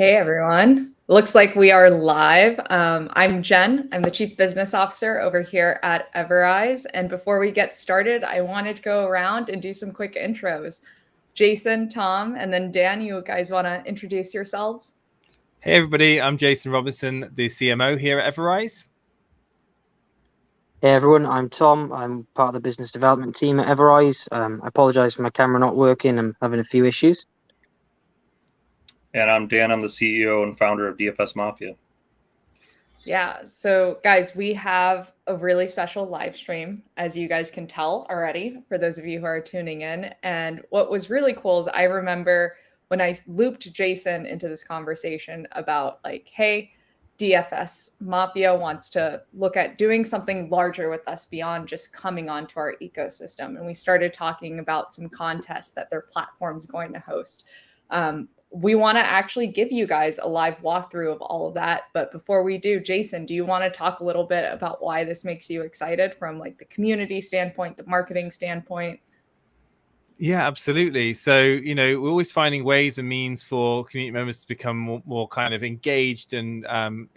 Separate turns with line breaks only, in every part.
Hey everyone. Looks like we are live. I'm Jen. I'm the Chief Business Officer over here at EverRise. And before we get started, I wanted to go around and do some quick intros. Jason, Tom, and then Dan, you guys want to introduce yourselves?
Hey everybody, I'm Jason Robinson, the CMO here at EverRise.
Hey everyone, I'm Tom. I'm part of the business development team at EverRise. I apologize for my camera not working. I'm having a few issues.
And I'm Dan. I'm the CEO and founder of DFSMAFIA.
Yeah, so guys, we have a really special live stream, as you guys can tell already, for those of you who are tuning in. And what was really cool is I remember when I looped Jason into this conversation about like, hey, DFS Mafia wants to look at doing something larger with us beyond just coming onto our ecosystem. And we started talking about some contests that their platform's going to host. We want to actually give you guys a live walkthrough of all of that. But before we do, Jason, do you want to talk a little bit about why this makes you excited from like the community standpoint, the marketing standpoint?
Yeah, absolutely. So, we're always finding ways and means for community members to become more kind of engaged and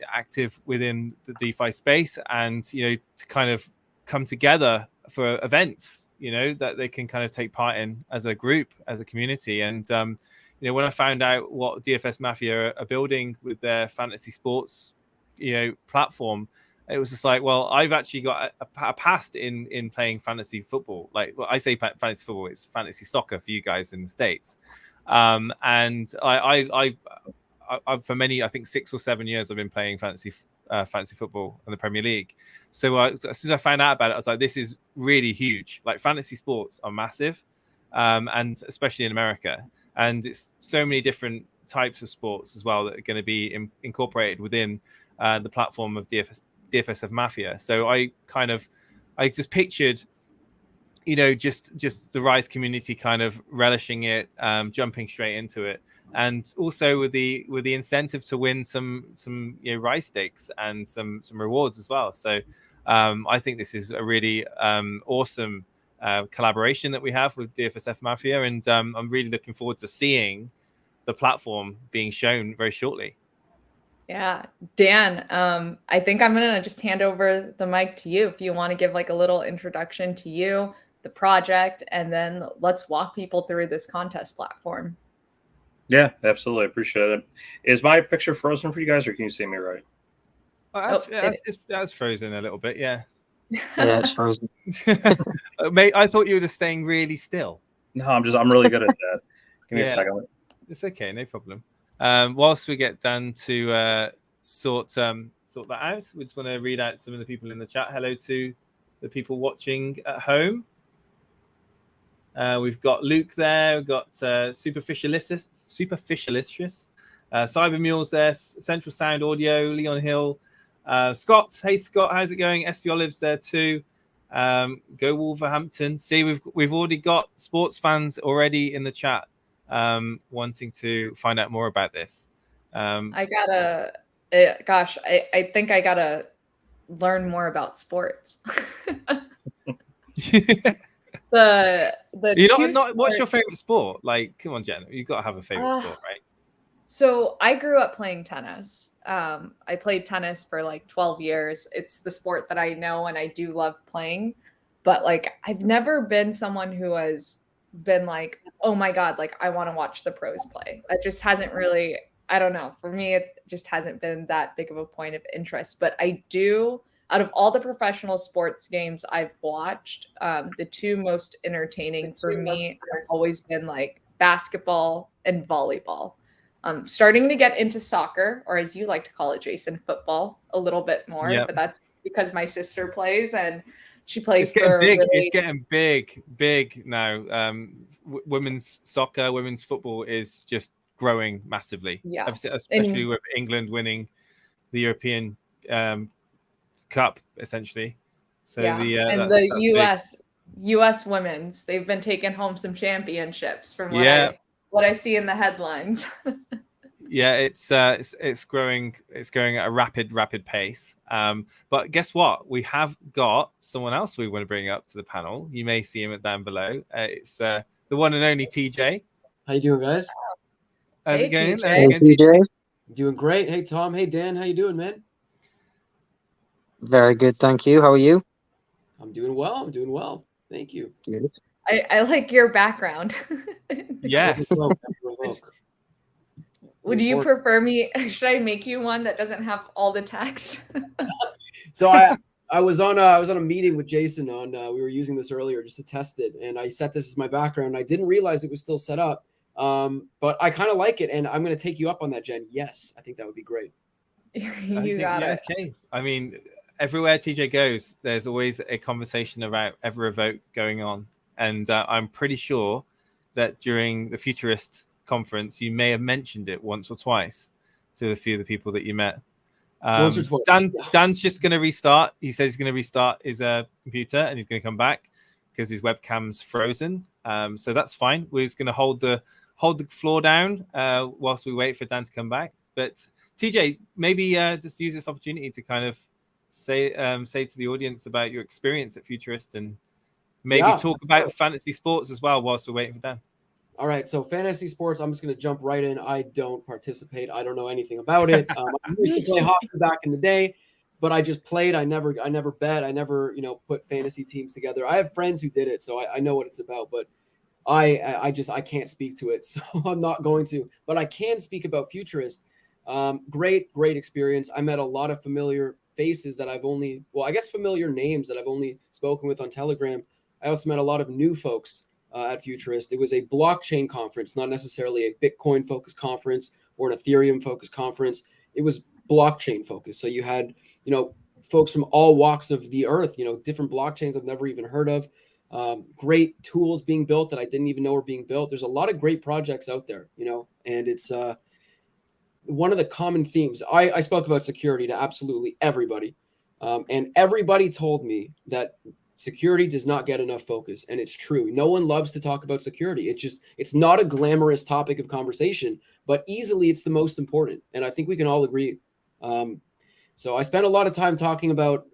active within the DeFi space and, to kind of come together for events, that they can kind of take part in as a group, as a community. And, when I found out what DFSMAFIA are building with their fantasy sports, platform, it was just like, well, I've actually got a past in playing fantasy football. Like, well, I say fantasy football, it's fantasy soccer for you guys in the States. And I for many, I think 6 or 7 years, I've been playing fantasy football in the Premier League. So as soon as I found out about it, I was like, this is really huge. Like, fantasy sports are massive, and especially in America. And it's so many different types of sports as well that are going to be incorporated within the platform of DFSMAFIA. So I just pictured, just the Rise community kind of relishing it, jumping straight into it, and also with the incentive to win some Rise stakes and some rewards as well. So I think this is a really awesome collaboration that we have with DFSMAFIA, and I'm really looking forward to seeing the platform being shown very shortly.
Yeah, Dan, I think I'm going to just hand over the mic to you if you want to give like a little introduction to you, the project, and then let's walk people through this contest platform.
Yeah, absolutely. I appreciate it. Is my picture frozen for you guys, or can you see me right?
That's frozen a little bit, yeah.
Yeah, it's frozen.
Mate, I thought you were just staying really still.
No, I'm really good at that. Give me a second.
It's okay, no problem. Whilst we get Dan to sort that out, we just want to read out some of the people in the chat. Hello to the people watching at home. We've got Luke there. We've got Superficialicious, Cyber Mules there. Central Sound Audio, Leon Hill. Scott, hey Scott, how's it going? SB Olive's there too. Go Wolverhampton. See, we've already got sports fans already in the chat wanting to find out more about this.
I think I gotta learn more about sports.
What's your favorite sport? Like, come on, Jen, you've got to have a favorite sport, right?
So I grew up playing tennis. I played tennis for like 12 years. It's the sport that I know and I do love playing. But like, I've never been someone who has been like, oh my God, like I want to watch the pros play. That just hasn't really, I don't know. For me, it just hasn't been that big of a point of interest. But I do, out of all the professional sports games I've watched, the two most entertaining for me have always been like basketball and volleyball. Starting to get into soccer, or as you like to call it, Jason, football, a little bit more. Yep. But that's because my sister plays and she plays
It's getting big now. Women's soccer, women's football is just growing massively.
Yeah,
especially with England winning the European Cup, essentially. So
yeah. The US women's, they've been taking home some championships from what I see in the headlines.
Yeah, it's growing at a rapid pace. But guess what? We have got someone else we want to bring up to the panel. You may see him down below. It's the one and only TJ.
How you doing, guys?
How's it going?
TJ.
Doing great. Hey, Tom. Hey, Dan. How you doing, man?
Very good, thank you. How are you?
I'm doing well. I'm doing well. Thank you.
Good.
I like your background.
Yes.
Revoke.
Would you prefer me? Should I make you one that doesn't have all the text?
So I was on a meeting with Jason on we were using this earlier just to test it, and I set this as my background. I didn't realize it was still set up, but I kind of like it, and I'm going to take you up on that, Jen. Yes, I think that would be great.
You got it.
Okay. I mean, everywhere TJ goes, there's always a conversation about EverRevoke going on, and I'm pretty sure that during the Futurist conference, you may have mentioned it once or twice to a few of the people that you met.
Once or twice.
Dan's just going to restart. He says he's going to restart his computer and he's going to come back because his webcam's frozen. So that's fine. We're just going to hold the floor down whilst we wait for Dan to come back. But TJ, maybe just use this opportunity to kind of say to the audience about your experience at Futurist and maybe talk about fantasy sports as well whilst we're waiting for Dan.
All right, so fantasy sports, I'm just going to jump right in. I don't participate. I don't know anything about it. I used to play hockey back in the day, but I just played. I never bet. I never, put fantasy teams together. I have friends who did it, so I know what it's about, but I can't speak to it, so I'm not going to. But I can speak about Futurist. Great experience. I met a lot of familiar faces that familiar names that I've only spoken with on Telegram. I also met a lot of new folks at Futurist. It was a blockchain conference, not necessarily a Bitcoin focused conference or an Ethereum focused conference. It was blockchain focused. So you had, folks from all walks of the earth, different blockchains I've never even heard of. Great tools being built that I didn't even know were being built. There's a lot of great projects out there, and it's one of the common themes. I spoke about security to absolutely everybody. And everybody told me that security does not get enough focus. And it's true. No one loves to talk about security. It's not a glamorous topic of conversation, but easily it's the most important. And I think we can all agree. So I spent a lot of time talking about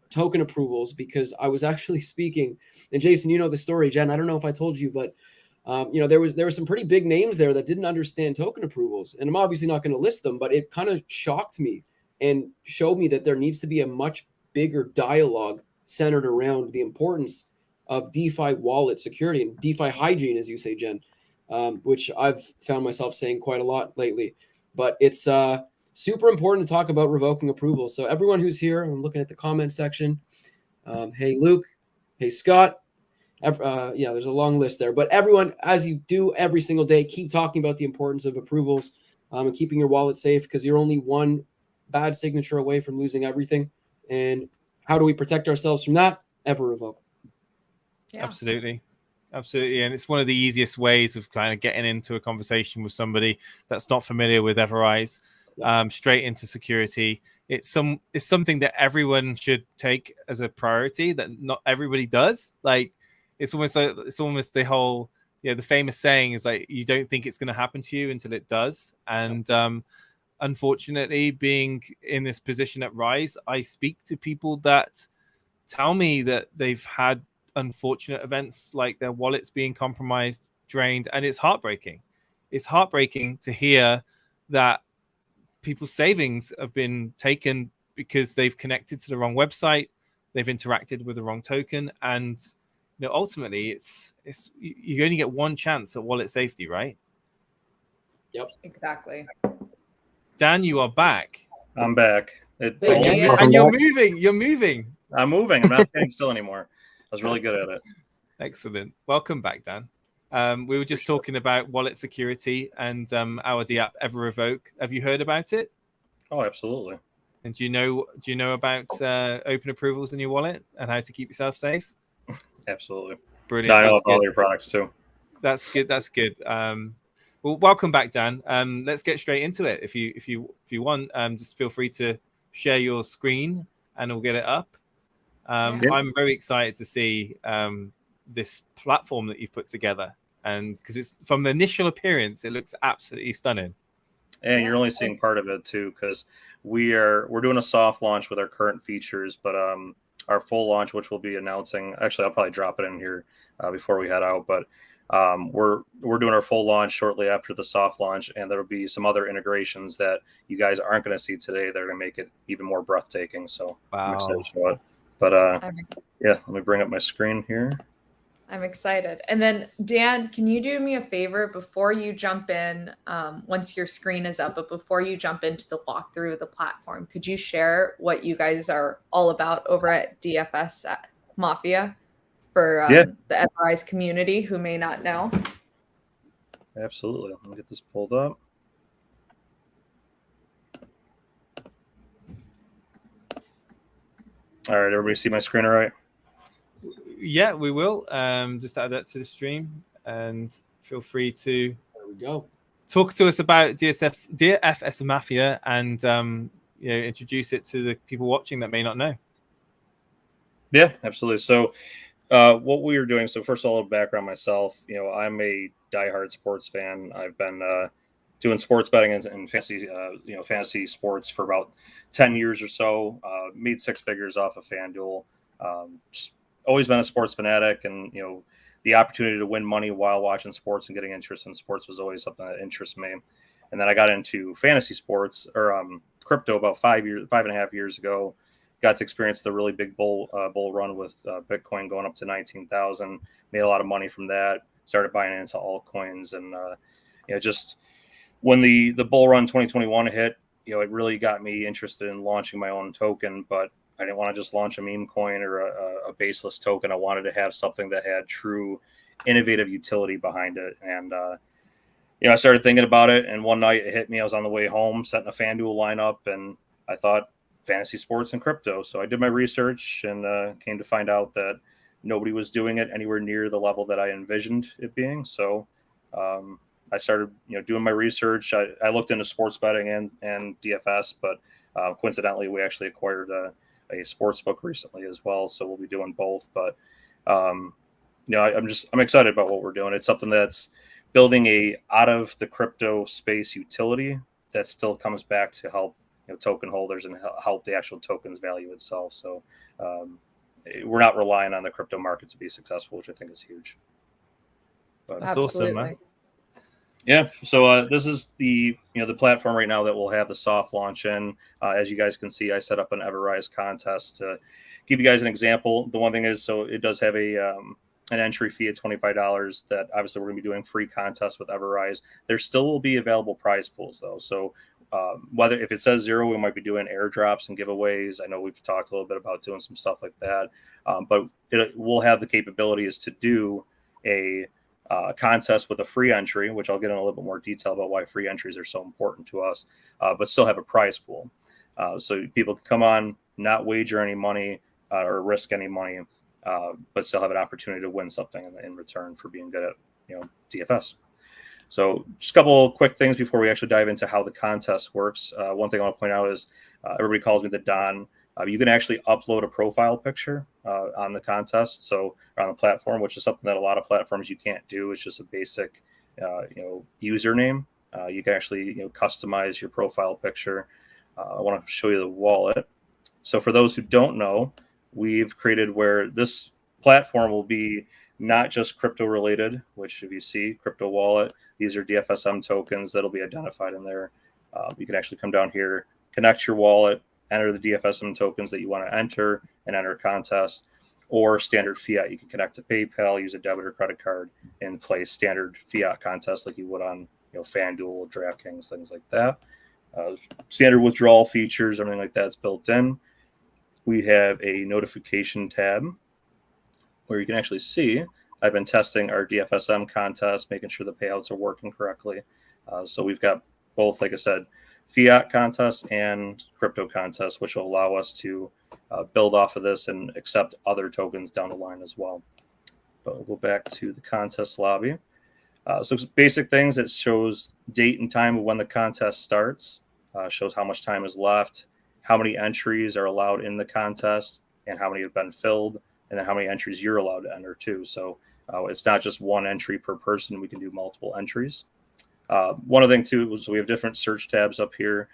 token approvals because I was actually speaking, and Jason, you know the story. Jen, I don't know if I told you, but there were some pretty big names there that didn't understand token approvals. And I'm obviously not going to list them, but it kind of shocked me and showed me that there needs to be a much bigger dialogue centered around the importance of DeFi wallet security and DeFi hygiene, as you say, Jen, which I've found myself saying quite a lot lately. But it's super important to talk about revoking approval. So everyone who's here, I'm looking at the comment section. Hey, Luke. Hey, Scott. There's a long list there. But everyone, as you do every single day, keep talking about the importance of approvals and keeping your wallet safe because you're only one bad signature away from losing everything. And how do we protect ourselves from that? EverRevoke.
Yeah.
Absolutely. And it's one of the easiest ways of kind of getting into a conversation with somebody that's not familiar with EverRise, straight into security. It's something that everyone should take as a priority that not everybody does. Like it's almost the whole, the famous saying is like, you don't think it's going to happen to you until it does. And unfortunately, being in this position at Rise, I speak to people that tell me that they've had unfortunate events like their wallets being compromised, drained, and it's heartbreaking. It's heartbreaking to hear that people's savings have been taken because they've connected to the wrong website, they've interacted with the wrong token, and ultimately, it's you only get one chance at wallet safety, right?
Yep,
exactly.
Dan, you are back.
I'm back.
And you're moving. You're moving.
I'm moving. I'm not staying still anymore. I was really good at it.
Excellent. Welcome back, Dan. We were just talking about wallet security and our app EverRevoke. Have you heard about it?
Oh, absolutely.
And do you know about open approvals in your wallet and how to keep yourself safe?
Absolutely.
Brilliant.
I know about all your products too.
That's good. Well, welcome back, Dan. Let's get straight into it. If you want, just feel free to share your screen and we'll get it up. I'm very excited to see this platform that you've put together, and because it's from the initial appearance, it looks absolutely stunning.
And you're only seeing part of it too, because we're doing a soft launch with our current features, but our full launch, which we'll be announcing, actually I'll probably drop it in here before we head out, but We're doing our full launch shortly after the soft launch, and there'll be some other integrations that you guys aren't going to see today that are going to make it even more breathtaking. So I'm excited to show it. But yeah, let me bring up my screen here.
I'm excited. And then, Dan, can you do me a favor before you jump in, once your screen is up, but before you jump into the walkthrough of the platform, could you share what you guys are all about over at DFSMAFIA for the EverRise community who may not know?
Absolutely. Let me get this pulled up. All right, everybody see my screen all right?
Yeah, we will. Just add that to the stream, and feel free to talk to us about DFSMAFIA and introduce it to the people watching that may not know.
Yeah, absolutely. So what we were doing, so first of all, a little background myself. I'm a diehard sports fan. I've been doing sports betting and fantasy, fantasy sports for about 10 years or so. Made six figures off of FanDuel. Just always been a sports fanatic, and the opportunity to win money while watching sports and getting interest in sports was always something that interests me. And then I got into fantasy sports or crypto about 5.5 years ago. Got to experience the really big bull run with Bitcoin going up to 19,000. Made a lot of money from that. Started buying into altcoins, and just when the bull run 2021 hit, it really got me interested in launching my own token. But I didn't want to just launch a meme coin or a baseless token. I wanted to have something that had true innovative utility behind it. And I started thinking about it, and one night it hit me. I was on the way home, setting a FanDuel lineup, and I thought, fantasy sports and crypto. So I did my research and came to find out that nobody was doing it anywhere near the level that I envisioned it being. So I started, doing my research. I looked into sports betting and DFS, but coincidentally, we actually acquired a sports book recently as well. So we'll be doing both. But I'm excited about what we're doing. It's something that's building a out of the crypto space utility that still comes back to help token holders and help the actual token's value itself. So we're not relying on the crypto market to be successful, which I think is huge. But
that's awesome, man.
Yeah. So this is the platform right now that will have the soft launch in. As you guys can see, I set up an EverRise contest to give you guys an example. The one thing is, so it does have an entry fee of $25 that obviously we're going to be doing free contests with EverRise. There still will be available prize pools though. So whether if it says 0, we might be doing airdrops and giveaways. I know we've talked a little bit about doing some stuff like that, but it will have the capabilities to do a contest with a free entry, which I'll get in a little bit more detail about why free entries are so important to us, but still have a prize pool. So people can come on, not wager any money or risk any money, but still have an opportunity to win something in return for being good at DFS. So just a couple quick things before we actually dive into how the contest works. One thing I want to point out is everybody calls me the Don. You can actually upload a profile picture on the contest, so on the platform, which is something that a lot of platforms you can't do. It's just a basic, username. You can actually customize your profile picture. I want to show you the wallet. So for those who don't know, we've created where this platform will be not just crypto related, which if you see crypto wallet, these are DFSM tokens that'll be identified in there. You can actually come down here, connect your wallet, enter the DFSM tokens that you want to enter and enter a contest, or standard fiat. You can connect to PayPal, use a debit or credit card, and play standard fiat contests like you would on FanDuel, DraftKings, things like that. Standard withdrawal features, everything like that's built in. We have a notification tab where you can actually see I've been testing our DFSM contest, making sure the payouts are working correctly. So we've got both, like I said, fiat contests and crypto contests, which will allow us to build off of this and accept other tokens down the line as well. But we'll go back to the contest lobby. So basic things, it shows date and time of when the contest starts, shows how much time is left, how many entries are allowed in the contest, and how many have been filled, and then how many entries you're allowed to enter too. So it's not just one entry per person. We can do multiple entries. One other thing too, so we have different search tabs up here.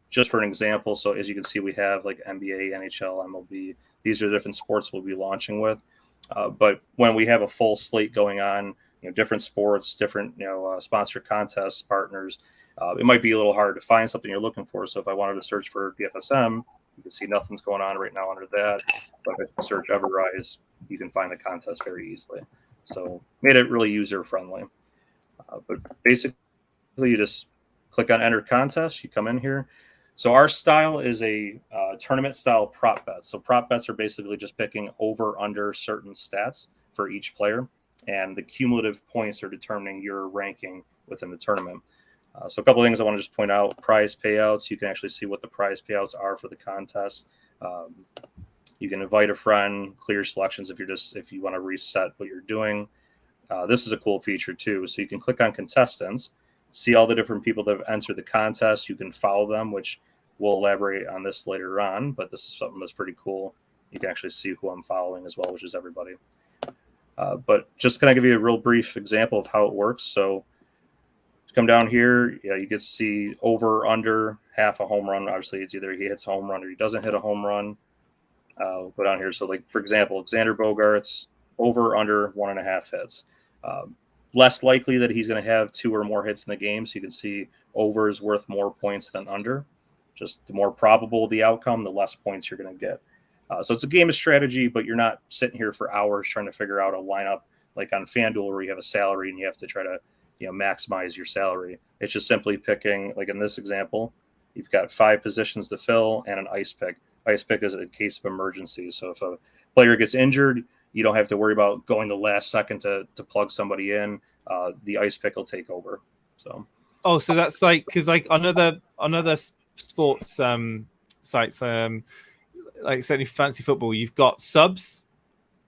Just for an example, so as you can see, we have like NBA, NHL, MLB. These are the different sports we'll be launching with. But when we have a full slate going on, different sports, different sponsored contests, partners. It might be a little hard to find something you're looking for. So if I wanted to search for DFSM, you can see nothing's going on right now under that. But if I search EverRise, you can find the contest very easily. So made it really user friendly. But basically, you just click on enter contest. You come in here. So our style is a tournament style prop bets. So prop bets are basically just picking over under certain stats for each player, and the cumulative points are determining your ranking within the tournament. So a couple of things I want to just point out: prize payouts. You can actually see what the prize payouts are for the contest. You can invite a friend, clear selections if you want to reset what you're doing. This is a cool feature too. So you can click on contestants, see all the different people that have entered the contest. You can follow them, which we'll elaborate on this later on, but this is something that's pretty cool. You can actually see who I'm following as well, which is everybody. But just kind of give you a real brief example of how it works. So come down here, you get to see over, under, half a home run. Obviously, it's either he hits a home run or he doesn't hit a home run. We'll go down here. So, like, for example, Xander Bogaerts, over, under 1.5 hits. Less likely that he's going to have 2 or more hits in the game. So you can see over is worth more points than under. Just the more probable the outcome, the less points you're going to get. So it's a game of strategy, but you're not sitting here for hours trying to figure out a lineup like on FanDuel where you have a salary and you have to try to maximize your salary. It's just simply picking, like in this example, you've got 5 positions to fill and an ice pick. Ice pick is a case of emergency. So if a player gets injured, you don't have to worry about going the last second to plug somebody in. The ice pick will take over. So
that's like, because like another sports sites, like certainly fantasy football, you've got subs.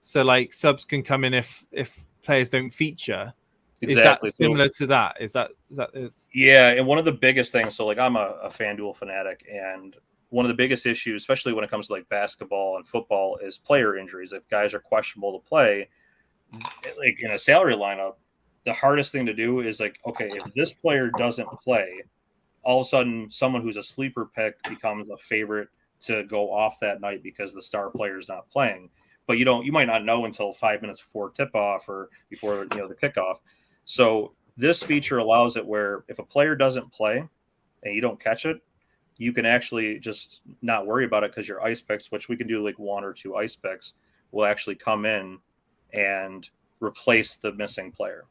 So like subs can come in if players don't feature.
Exactly.
Is that similar to that? Is that
Yeah, and one of the biggest things, so like I'm a FanDuel fanatic, and one of the biggest issues, especially when it comes to like basketball and football, is player injuries. If guys are questionable to play, like in a salary lineup, the hardest thing to do is like, okay, if this player doesn't play, all of a sudden someone who's a sleeper pick becomes a favorite to go off that night because the star player is not playing. But you might not know until 5 minutes before tip off or before the kickoff. So this feature allows it where if a player doesn't play and you don't catch it, you can actually just not worry about it because your ice picks, which we can do like 1 or 2 ice picks, will actually come in and replace the missing player.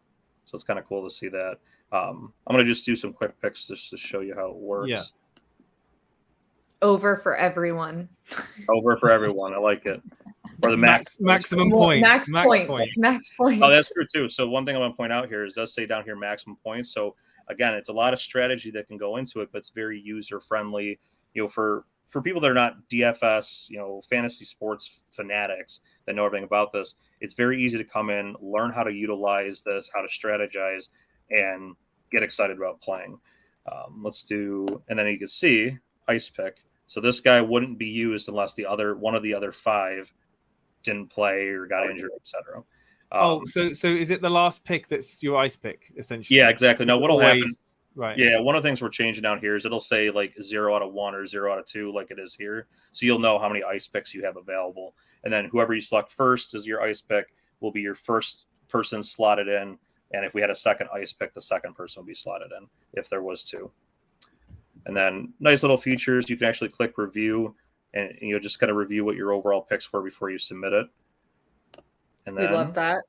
So it's kind of cool to see that. I'm going to just do some quick picks just to show you how it works.
Yeah.
Over for everyone.
Over for everyone. I like it. Or the
maximum points.
Max points.
Oh, that's true too. So one thing I want to point out here is it does say down here maximum points. So again, it's a lot of strategy that can go into it, but it's very user friendly. For people that are not DFS, fantasy sports fanatics that know everything about this, it's very easy to come in, learn how to utilize this, how to strategize, and get excited about playing. And then you can see ice pick. So this guy wouldn't be used unless one of the other 5 didn't play or got injured, etc.
So is it the last pick that's your ice pick essentially?
Yeah, exactly. Now what'll happen?
Right.
Yeah, one of the things we're changing down here is it'll say like 0 out of 1 or 0 out of 2, like it is here. So you'll know how many ice picks you have available, and then whoever you select first as your ice pick will be your first person slotted in. And if we had a second ice pick, the second person will be slotted in if there was 2. And then nice little features. You can actually click review, and just kind of review what your overall picks were before you submit it. And then
we love that.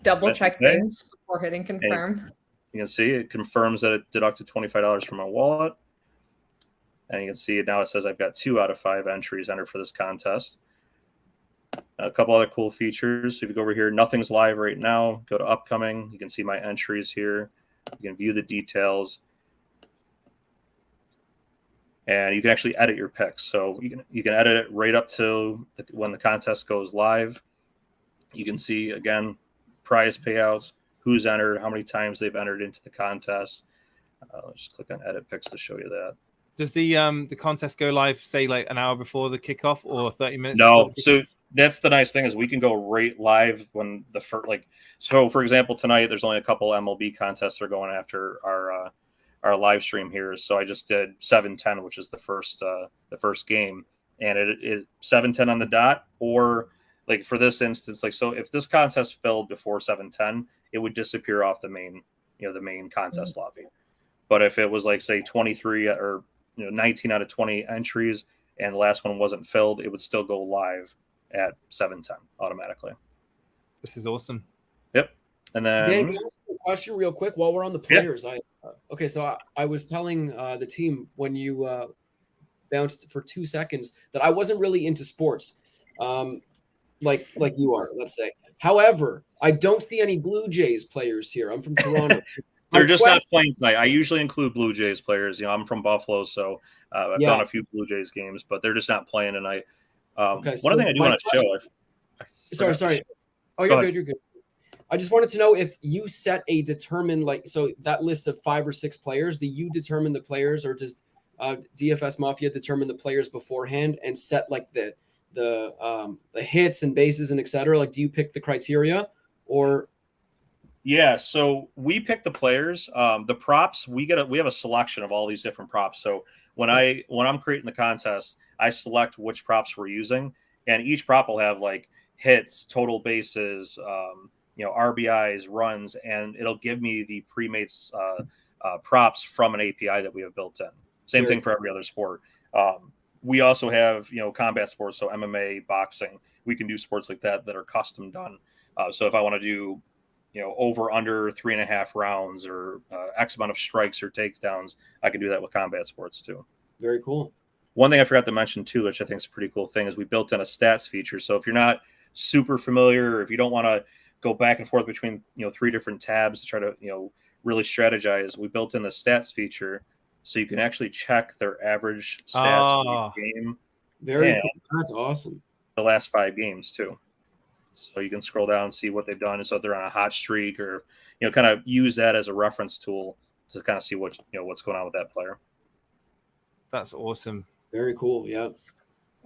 Double check things before hitting confirm.
You can see it confirms that it deducted $25 from my wallet. And you can see now it says I've got 2 out of 5 entries entered for this contest. A couple other cool features. So if you go over here, nothing's live right now. Go to upcoming. You can see my entries here. You can view the details. And you can actually edit your picks. So you can edit it right up to when the contest goes live. You can see, again, prize payouts, who's entered, how many times they've entered into the contest. Just click on edit picks to show you that. Does
the contest go live, say, like an hour before the kickoff or 30 minutes?
No. So that's the nice thing is we can go right live when the first, so for example, tonight there's only a couple MLB contests that are going after our live stream here. So I just did 7:10, which is the first game, and it 7:10 on the dot, or like for this instance, like, so if this contest filled before 7:10, it would disappear off the main, the main contest lobby. But if it was like, say, 23 or 19 out of 20 entries and the last one wasn't filled, it would still go live at 7:10 automatically.
This is awesome.
Yep. And then
Dan, can I ask you a question real quick while we're on the players? Yeah. So I was telling the team when you bounced for 2 seconds that I wasn't really into sports, like you are, let's say. However, I don't see any Blue Jays players here. I'm from Toronto.
They're just not playing tonight. I usually include Blue Jays players. I'm from Buffalo, so I've done a few Blue Jays games, but they're just not playing tonight.
Okay,
one other thing I do want to show.
Sorry. Oh, you're good. I just wanted to know if you set a determined, so that list of 5 or 6 players, do you determine the players, or does DFSMAFIA determine the players beforehand and set like the hits and bases and etc.? Like, do you pick the criteria, or?
Yeah, so we pick the players. The props, we have a selection of all these different props. So when I'm creating the contest, I select which props we're using, and each prop will have like hits, total bases, RBIs, runs, and it'll give me the pre-made props from an API that we have built in. Same thing for every other sport. We also have, combat sports, so MMA, boxing. We can do sports like that are custom done. So if I want to do, over under 3.5 rounds or X amount of strikes or takedowns, I can do that with combat sports too.
Very cool.
One thing I forgot to mention too, which I think is a pretty cool thing, is we built in a stats feature. So if you're not super familiar, or if you don't want to go back and forth between 3 different tabs to try to really strategize, we built in the stats feature so you can actually check their average stats per game.
Very cool. That's awesome.
The last 5 games too, so you can scroll down and see what they've done, and so if they're on a hot streak, or kind of use that as a reference tool to kind of see what what's going on with that player.
That's awesome.
Very cool. Yeah.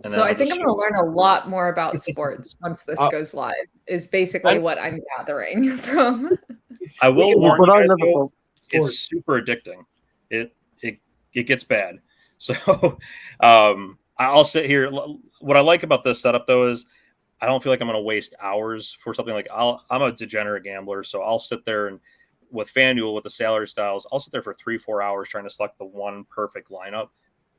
So I think I'm going to learn a lot more about sports once this goes live, is basically what I'm gathering from.
I will warn you guys, it's super addicting. It gets bad. So I'll sit here. What I like about this setup, though, is I don't feel like I'm going to waste hours for something like I'm a degenerate gambler, so I'll sit there and with FanDuel, with the salary styles, I'll sit there for 3-4 hours trying to select the one perfect lineup.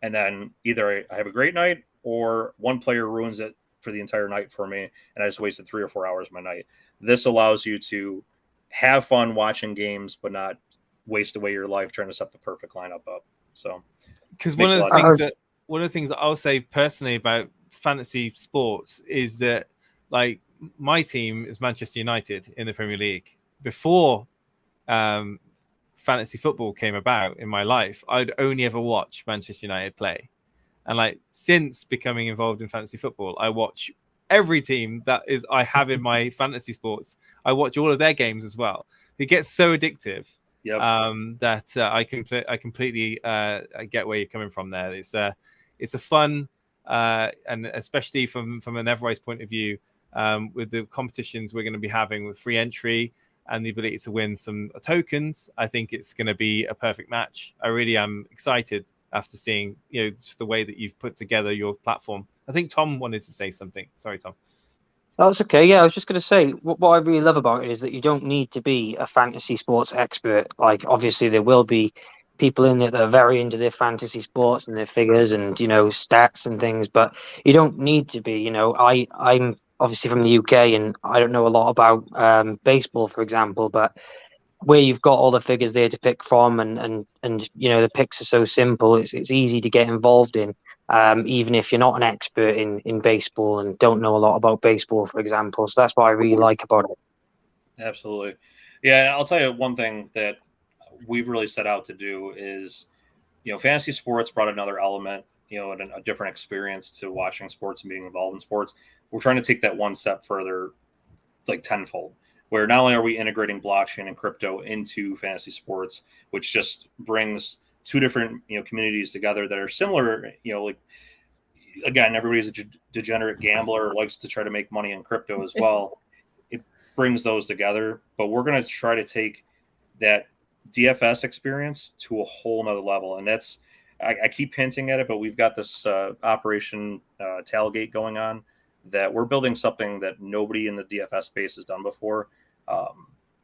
And then either I have a great night, or one player ruins it for the entire night for me, and I just wasted 3 or 4 hours of my night. This allows you to have fun watching games, but not waste away your life trying to set the perfect lineup up. So,
because one of the things that I'll say personally about fantasy sports is that, like, my team is Manchester United in the Premier League. Before fantasy football came about in my life, I'd only ever watch Manchester United play. And like, since becoming involved in fantasy football, I watch every team that is I have in my fantasy sports. I watch all of their games as well. It gets so addictive that I completely get where you're coming from there. It's a fun and especially from an EverRise point of view, with the competitions we're going to be having with free entry and the ability to win some tokens, I think it's going to be a perfect match. I really am excited after seeing, just the way that you've put together your platform. I think Tom wanted to say something. Sorry, Tom.
That's okay. Yeah, I was just going to say, what I really love about it is that you don't need to be a fantasy sports expert. Like, obviously, there will be people in there that are very into their fantasy sports and their figures and, stats and things, but you don't need to be. I'm obviously from the UK, and I don't know a lot about baseball, for example, but where you've got all the figures there to pick from, and the picks are so simple, it's easy to get involved in, even if you're not an expert in baseball and don't know a lot about baseball, for example. So that's what I really like about it.
Absolutely. Yeah, and I'll tell you one thing that we've really set out to do is, fantasy sports brought another element, and a different experience to watching sports and being involved in sports. We're trying to take that one step further, like tenfold, where not only are we integrating blockchain and crypto into fantasy sports, which just brings 2 different, communities together that are similar, like, again, everybody's a degenerate gambler, likes to try to make money in crypto as well. It brings those together, but we're going to try to take that DFS experience to a whole nother level. And that's, I keep hinting at it, but we've got this Operation Tailgate going on, that we're building something that nobody in the DFS space has done before,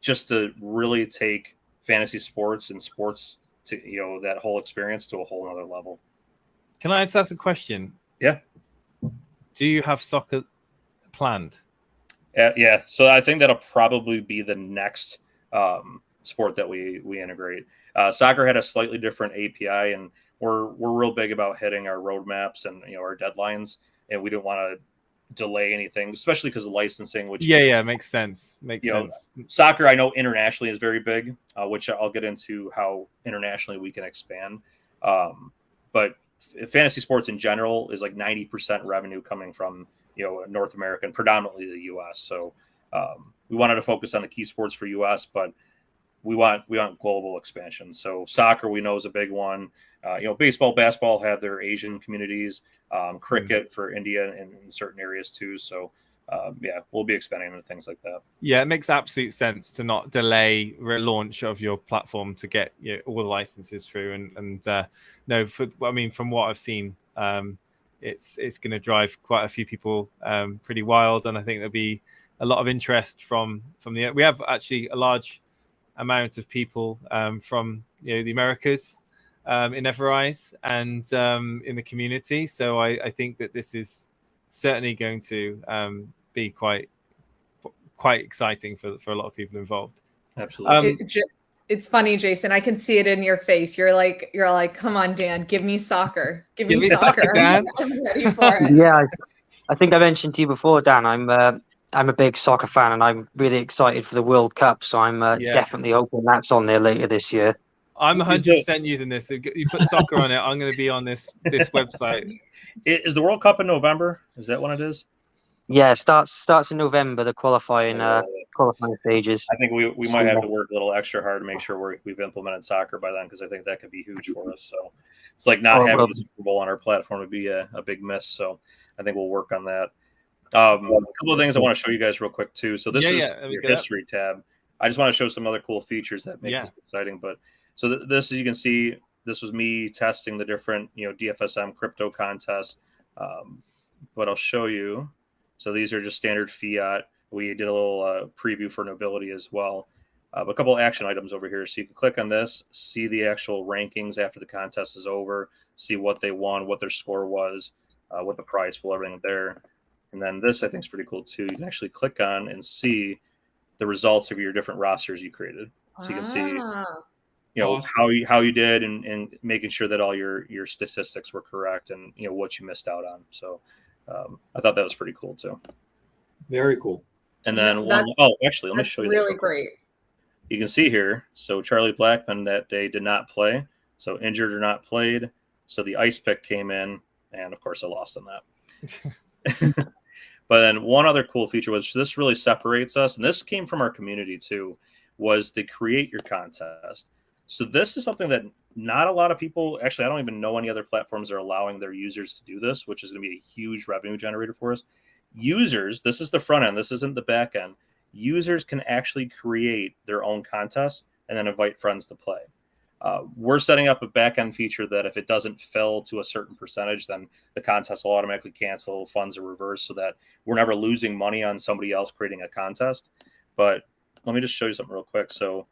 just to really take fantasy sports and sports to, you know, that whole experience to a whole other level.
Can I just ask a question?
Yeah.
Do you have soccer planned?
Yeah. So I think that'll probably be the next sport that we integrate. Soccer had a slightly different API, and we're real big about hitting our roadmaps and, you know, our deadlines, and we didn't want to delay anything, especially because of licensing. Which
makes sense. Makes sense.
Soccer, I know internationally is very big, which I'll get into how internationally we can expand. But fantasy sports in general is like 90% revenue coming from, you know, North America and predominantly the U.S. So we wanted to focus on the key sports for U.S., but we want global expansion. So soccer, we know, is a big one. You know, baseball, basketball have their Asian communities, cricket for India and in certain areas too. So yeah, we'll be expanding into things like that.
Yeah, it makes absolute sense to not delay relaunch of your platform to get, you know, all the licenses through. No, I mean, from what I've seen, it's going to drive quite a few people pretty wild, and I think there'll be a lot of interest from the. We have actually a large amount of people from, you know, the Americas in EverRise and in the community. So I think that this is certainly going to be quite exciting for a lot of people involved.
Absolutely.
It's funny, Jason. I can see it in your face. You're like, come on, Dan, give me soccer. Give me soccer,
Dan.
I'm ready for it.
Yeah, I think I mentioned to you before, Dan. I'm a big soccer fan, and I'm really excited for the World Cup. So I'm definitely hoping that's on there later this year.
I'm 100% using this. You put soccer on it, I'm going to be on this website.
Is the World Cup in November? Is that when it is?
Yeah, starts in November. The qualifying stages.
I think we might have to work a little extra hard to make sure we've implemented soccer by then, because I think that could be huge for us. So it's like not having the Super Bowl on our platform would be a big miss. So I think we'll work on that. A couple of things I want to show you guys real quick too. So this is your history tab. I just want to show some other cool features that make this exciting. But so this, as you can see, this was me testing the different, you know, DFSM crypto contests. But I'll show you. So these are just standard fiat. We did a little preview for Nobility as well. A couple of action items over here. So you can click on this, see the actual rankings after the contest is over, see what they won, what their score was, what the prize pool, everything there. And then this, I think, is pretty cool too. You can actually click on and see the results of your different rosters you created. So you can see, you know, awesome, how you did, and making sure that all your statistics were correct, and, you know, what you missed out on. So I thought that was pretty cool too.
Very cool.
And then actually, let me show you.
Really great.
You can see here. So Charlie Blackman that day did not play. So injured or not played. So the ice pick came in, and of course I lost on that. But then one other cool feature, which this really separates us, and this came from our community too, was the create your contest. So this is something that not a lot of people, actually, I don't even know any other platforms are allowing their users to do this, which is going to be a huge revenue generator for us. Users, this is the front end, this isn't the back end. Users can actually create their own contests and then invite friends to play. We're setting up a back end feature that if it doesn't fill to a certain percentage, then the contest will automatically cancel, funds are reversed, so that we're never losing money on somebody else creating a contest. But let me just show you something real quick. So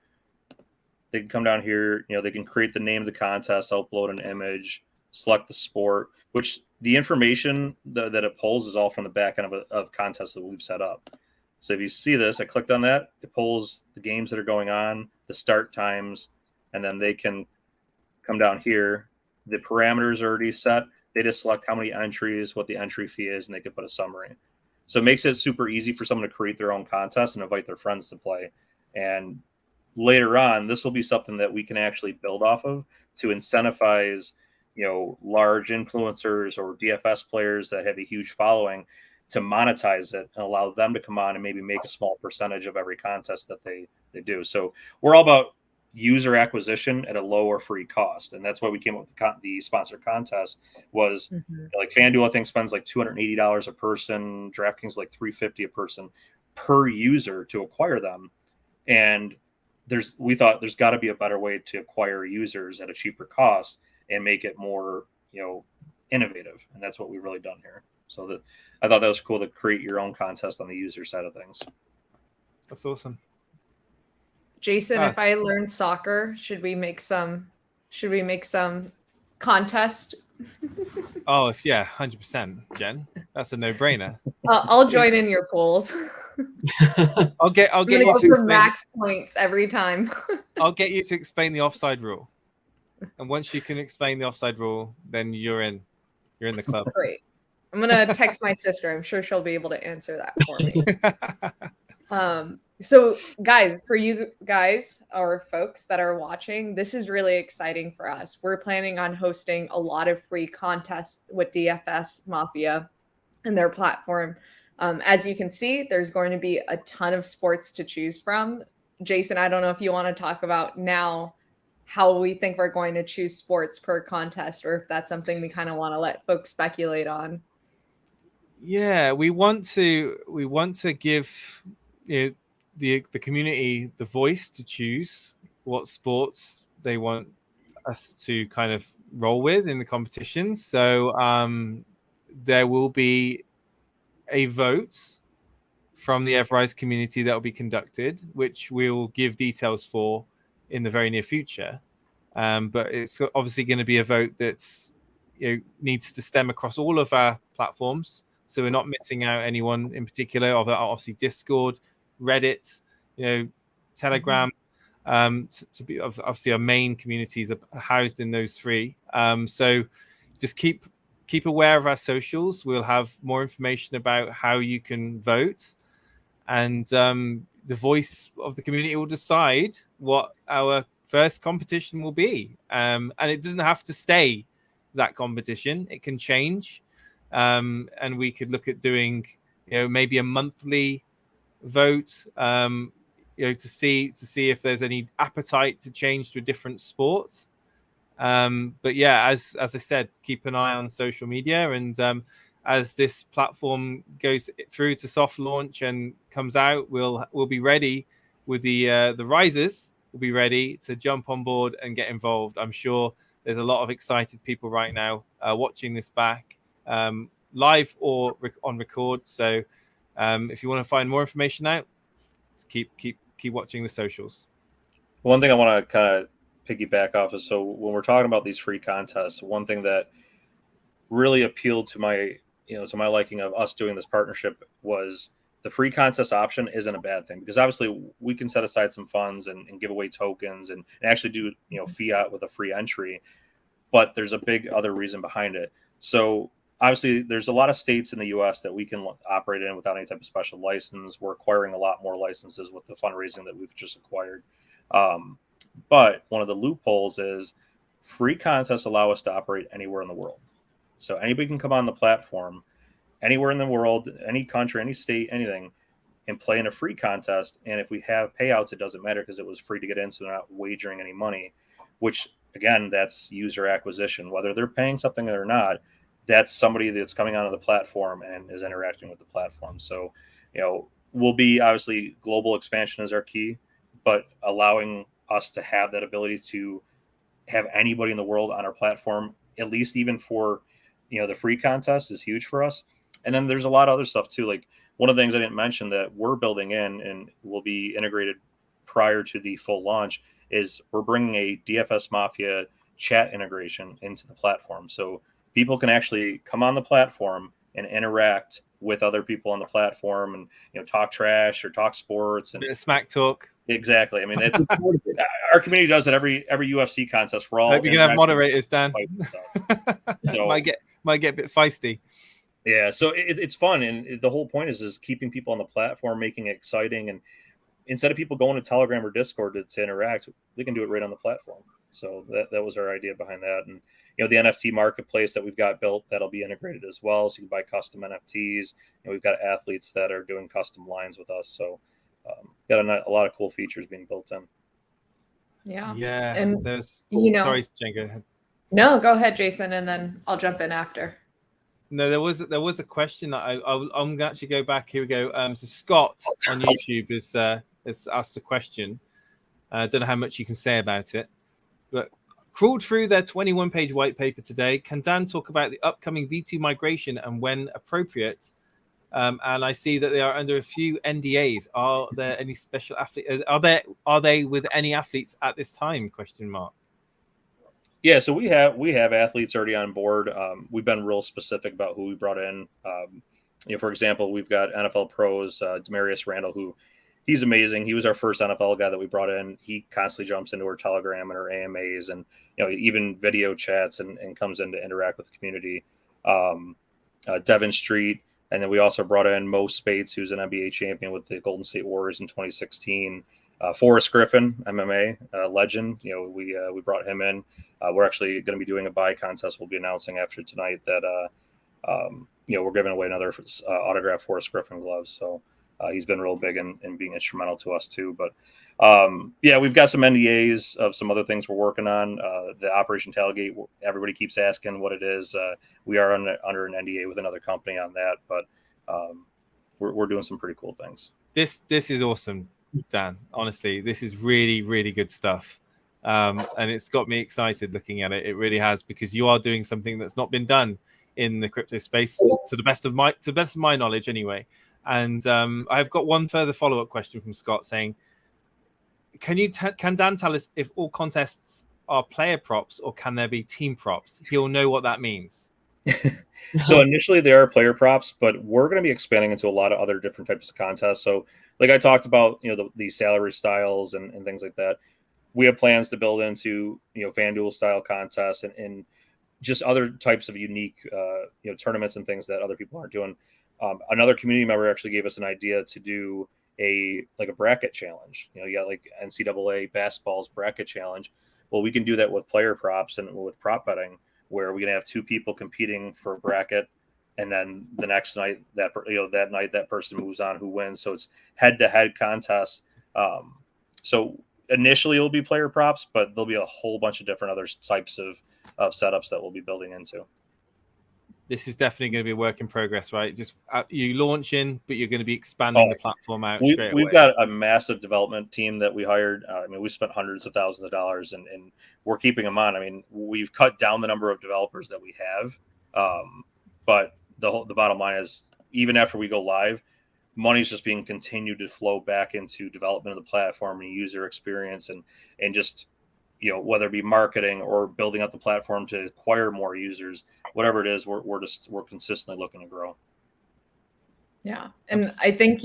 they can come down here, you know, they can create the name of the contest, upload an image, select the sport, which the information that it pulls is all from the back end of contests that we've set up. So if you see this, I clicked on that, it pulls the games that are going on, the start times, and then they can come down here. The parameters are already set. They just select how many entries, what the entry fee is, and they can put a summary. So it makes it super easy for someone to create their own contest and invite their friends to play. And later on, this will be something that we can actually build off of to incentivize, you know, large influencers or DFS players that have a huge following to monetize it and allow them to come on and maybe make a small percentage of every contest that they do. So we're all about user acquisition at a low or free cost, and that's why we came up with the sponsored contest. Was like FanDuel, I think, spends like $280 a person, DraftKings like $350 a person per user to acquire them. And we thought there's got to be a better way to acquire users at a cheaper cost and make it more, you know, innovative, and that's what we've really done here. So that I thought that was cool to create your own contest on the user side of things.
That's awesome.
Jason,
Nice.
if I learn soccer, should we make some contest?
Oh, if 100%, Jen. That's a no-brainer.
I'll join in your pools.
I'll get
I'm
you
gonna go
to
for
explain,
max points every time.
I'll get you to explain the offside rule. And once you can explain the offside rule, then you're in the club.
Great. I'm gonna text my sister. I'm sure she'll be able to answer that for me. So guys, for you guys or folks that are watching, this is really exciting for us. We're planning on hosting a lot of free contests with DFSMAFIA and their platform. As you can see, there's going to be a ton of sports to choose from. Jason, I don't know if you want to talk about now how we think we're going to choose sports per contest, or if that's something we kind of want to let folks speculate on.
Yeah, we want to give the community the voice to choose what sports they want us to kind of roll with in the competitions. So there will be a vote from the EverRise community that will be conducted, which we'll give details for in the very near future. But it's obviously going to be a vote that's needs to stem across all of our platforms, so we're not missing out anyone in particular. Obviously Discord, Reddit, Telegram, to be obviously our main communities are housed in those three. So just keep aware of our socials. We'll have more information about how you can vote, and the voice of the community will decide what our first competition will be. And it doesn't have to stay that competition. It can change. And we could look at doing, maybe a monthly vote, to see if there's any appetite to change to a different sport. But yeah, as I said, keep an eye on social media, and as this platform goes through to soft launch and comes out, we'll be ready with the risers. We'll be ready to jump on board and get involved. I'm sure there's a lot of excited people right now watching this back, live or on record. So if you want to find more information out, keep watching the socials.
One thing I want to kind of piggyback off is, so when we're talking about these free contests, one thing that really appealed to my liking of us doing this partnership was the free contest option isn't a bad thing, because obviously we can set aside some funds and give away tokens and actually do fiat with a free entry, but there's a big other reason behind it. So obviously there's a lot of states in the US that we can operate in without any type of special license. We're acquiring a lot more licenses with the fundraising that we've just acquired. But one of the loopholes is free contests allow us to operate anywhere in the world. So anybody can come on the platform anywhere in the world, any country, any state, anything, and play in a free contest. And if we have payouts, it doesn't matter because it was free to get in, so they're not wagering any money, which again, that's user acquisition. Whether they're paying something or not, that's somebody that's coming onto the platform and is interacting with the platform. So, we'll be, obviously global expansion is our key, but allowing us to have that ability to have anybody in the world on our platform, at least even for, the free contest, is huge for us. And then there's a lot of other stuff too. Like one of the things I didn't mention that we're building in and will be integrated prior to the full launch is we're bringing a DFSMAFIA chat integration into the platform. So people can actually come on the platform and interact with other people on the platform and, talk trash or talk sports and
a bit of smack talk.
Exactly. I mean, our community does it every UFC contest. We're all.
Hope you can have moderators, Dan.
So,
might get a bit feisty.
Yeah, so it's fun, and the whole point is keeping people on the platform, making it exciting, and instead of people going to Telegram or Discord to interact, we can do it right on the platform. So that was our idea behind that, and the NFT marketplace that we've got built, that'll be integrated as well, so you can buy custom NFTs. We've got athletes that are doing custom lines with us, so got a lot of cool features being built in.
Yeah, and
there's. Sorry, Jen, go ahead.
No, go ahead, Jason, and then I'll jump in after.
No, there was a question that I'm going to actually go back. Here we go. So Scott on YouTube has asked a question. I don't know how much you can say about it, but crawled through their 21-page white paper today. Can Dan talk about the upcoming V2 migration and when appropriate? And I see that they are under a few NDAs. Are there any special athletes? Are they with any athletes at this time? Question mark.
Yeah, so we have athletes already on board. We've been real specific about who we brought in. For example, we've got NFL pros, Demarius Randall, who he's amazing. He was our first NFL guy that we brought in. He constantly jumps into our Telegram and our AMAs, and even video chats, and comes in to interact with the community. Devin Street, and then we also brought in Mo Spates, who's an NBA champion with the Golden State Warriors in 2016. Forrest Griffin, MMA legend. We brought him in. We're actually going to be doing a buy contest. We'll be announcing after tonight that we're giving away another autographed Forrest Griffin gloves. So he's been real big in being instrumental to us too. But we've got some NDAs of some other things we're working on. The Operation Tailgate. Everybody keeps asking what it is. We are under an NDA with another company on that, but we're doing some pretty cool things.
This is awesome, Dan. Honestly, this is really, really good stuff. And it's got me excited looking at it. It really has, because you are doing something that's not been done in the crypto space to the best of my knowledge anyway. And I've got one further follow-up question from Scott saying, can Dan tell us if all contests are player props or can there be team props? He'll know what that means.
So initially they are player props, but we're going to be expanding into a lot of other different types of contests. So like I talked about, the salary styles and things like that. We have plans to build into, FanDuel style contests and just other types of unique, tournaments and things that other people aren't doing. Another community member actually gave us an idea to do a bracket challenge. You got like NCAA basketball's bracket challenge. Well, we can do that with player props and with prop betting, where we can have two people competing for a bracket, and then the next night that night that person moves on who wins. So it's head-to-head contest. So initially it'll be player props, but there'll be a whole bunch of different other types of setups that we'll be building into.
This is definitely going to be a work in progress, right? Just you launch in, but you're going to be expanding the platform out straight away.
We've got a massive development team that we hired. We spent hundreds of thousands of dollars, and we're keeping them on. We've cut down the number of developers that we have, but the bottom line is, even after we go live, money's just being continued to flow back into development of the platform and user experience, and just whether it be marketing or building up the platform to acquire more users, whatever it is, we're consistently looking to grow.
Yeah. And I think,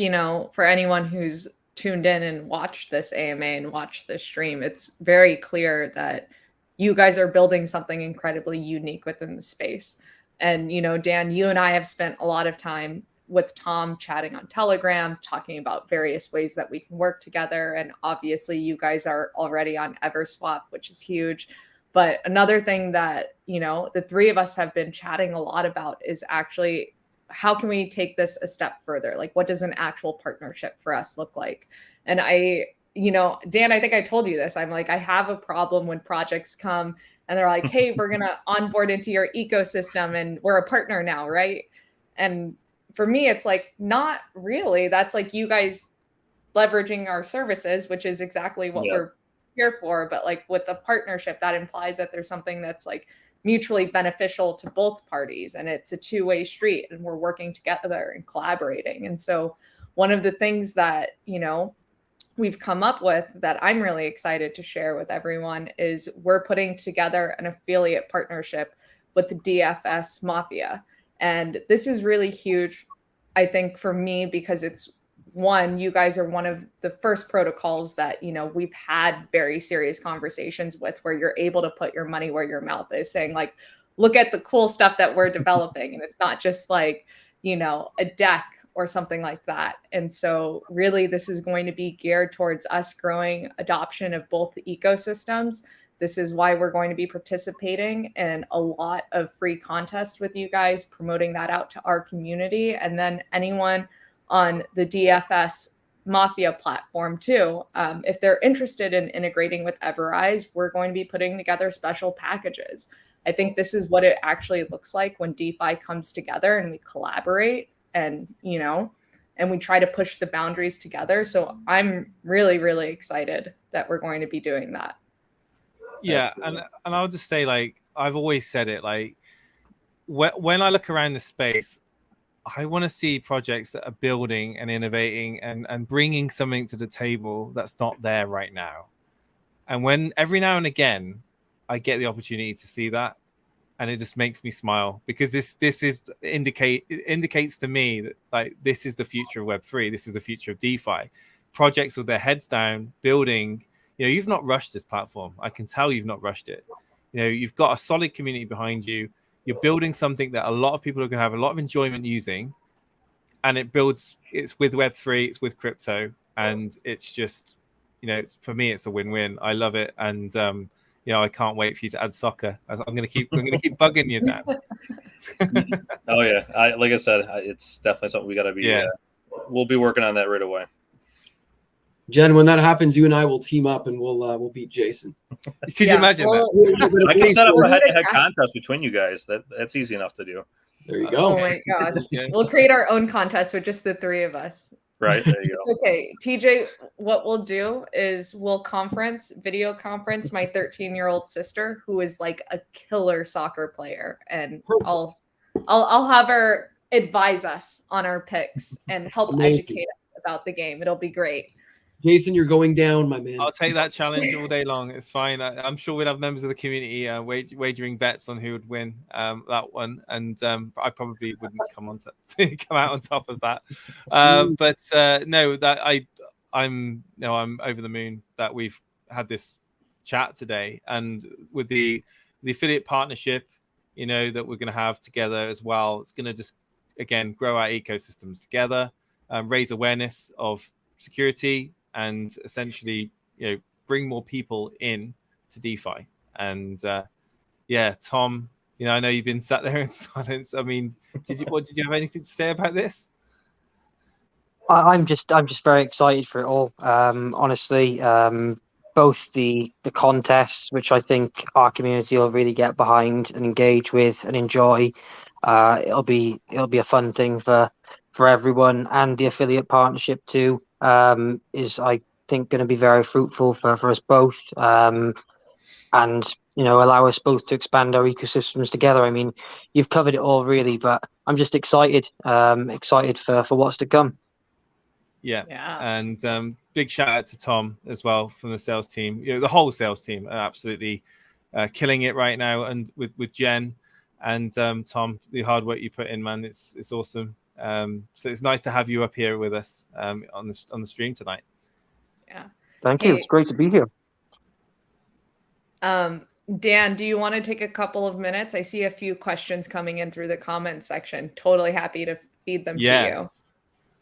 for anyone who's tuned in and watched this AMA and watched this stream, it's very clear that you guys are building something incredibly unique within the space. And, Dan, you and I have spent a lot of time with Tom chatting on Telegram, talking about various ways that we can work together. And obviously you guys are already on EverSwap, which is huge. But another thing that, the three of us have been chatting a lot about is actually, how can we take this a step further? Like, what does an actual partnership for us look like? And Dan, I think I told you this. I'm like, I have a problem when projects come and they're like, hey, we're going to onboard into your ecosystem and we're a partner now, right? And for me, it's like, not really. That's like you guys leveraging our services, which is exactly what we're here for. But like with the partnership, that implies that there's something that's like mutually beneficial to both parties, and it's a two-way street, and we're working together and collaborating. And so one of the things that, we've come up with that I'm really excited to share with everyone is we're putting together an affiliate partnership with the DFSMAFIA. And this is really huge, I think, for me, because it's one, you guys are one of the first protocols that, we've had very serious conversations with, where you're able to put your money where your mouth is, saying like, look at the cool stuff that we're developing. And it's not just like, a deck or something like that. And so really, this is going to be geared towards us growing adoption of both the ecosystems. This is why we're going to be participating in a lot of free contests with you guys, promoting that out to our community. And then anyone on the DFSMAFIA platform too, if they're interested in integrating with EverRise, we're going to be putting together special packages. I think this is what it actually looks like when DeFi comes together and we collaborate and, and we try to push the boundaries together. So I'm really, really excited that we're going to be doing that.
Yeah,
Absolutely.
and I'll just say, like, I've always said it, like, when I look around the space, I want to see projects that are building and innovating and bringing something to the table that's not there right now. And when every now and again I get the opportunity to see that, and it just makes me smile, because this indicates to me that, like, this is the future of Web3. This is the future of DeFi. Projects with their heads down, building. You know, you've not rushed this platform. I can tell you've not rushed it. You know, you've got a solid community behind you. You're building something that a lot of people are going to have a lot of enjoyment using, and it's with Web3, it's with crypto, and it's just, you know, for me, it's a win-win. I love it, and you know, I can't wait for you to add soccer. I'm gonna keep bugging you, Dan.
Oh yeah, like I said, it's definitely something we got to be.
Yeah.
We'll be working on that right away.
Jen, when that happens, you and I will team up and we'll beat Jason.
Could you imagine that?
I can set up a head-to-head contest between you guys. That's easy enough to do.
There you go.
Oh my gosh. We'll create our own contest with just the three of us.
Right, there you go.
It's okay. TJ, what we'll do is we'll video conference my 13-year-old sister, who is like a killer soccer player. And
Perfect.
I'll have her advise us on our picks and help educate us about the game. It'll be great.
Jason, you're going down, my man.
I'll take that challenge all day long. It's fine. I'm sure we'll have members of the community wagering bets on who would win that one, and I probably wouldn't come out on top of that. But no, that I'm over the moon that we've had this chat today, and with the affiliate partnership, you know, that we're going to have together as well. It's going to just, again, grow our ecosystems together, raise awareness of security, and essentially, you know, bring more people in to DeFi. And yeah, Tom, you know, I know you've been sat there in silence. I mean, did you have anything to say about this?
I'm just very excited for it all. Honestly, both the contests, which I think our community will really get behind and engage with and enjoy. It'll be a fun thing for everyone, and the affiliate partnership too is, I think, going to be very fruitful for us both, and, you know, allow us both to expand our ecosystems together. I mean, you've covered it all really, but I'm just excited for what's to come.
Yeah. And big shout out to Tom as well from the sales team. You know, the whole sales team are absolutely killing it right now, and with Jen and Tom, the hard work you put in, man, it's awesome. So it's nice to have you up here with us on the stream tonight.
Yeah.
Thank you. It's great to be here.
Dan, do you want to take a couple of minutes? I see a few questions coming in through the comment section. Totally happy to feed them to you.